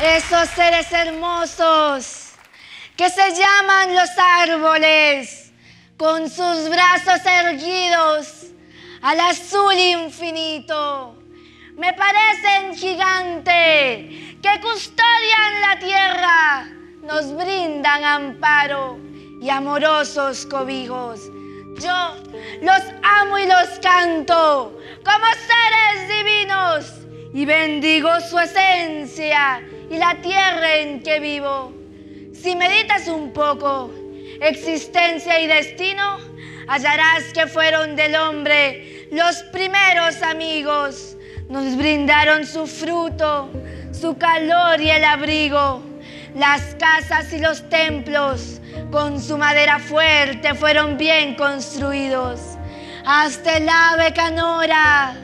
Esos seres hermosos que se llaman los árboles, con sus brazos erguidos al azul infinito, me parecen gigantes que custodian la tierra, nos brindan amparo y amorosos cobijos. Yo los amo y los canto como seres divinos y bendigo su esencia y la tierra en que vivo. Si meditas un poco existencia y destino, hallarás que fueron del hombre los primeros amigos. Nos brindaron su fruto, su calor y el abrigo. Las casas y los templos con su madera fuerte fueron bien construidos. Hasta el ave canora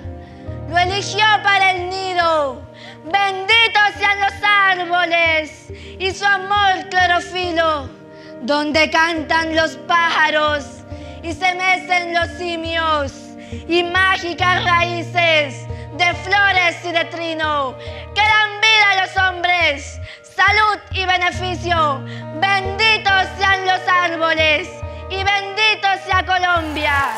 lo eligió para el nido. Benditos sean los árboles y su amor clorofilo, donde cantan los pájaros y se mecen los simios, y mágicas raíces de flores y de trino que dan vida a los hombres, salud y beneficio. Benditos sean los árboles y bendito sea Colombia.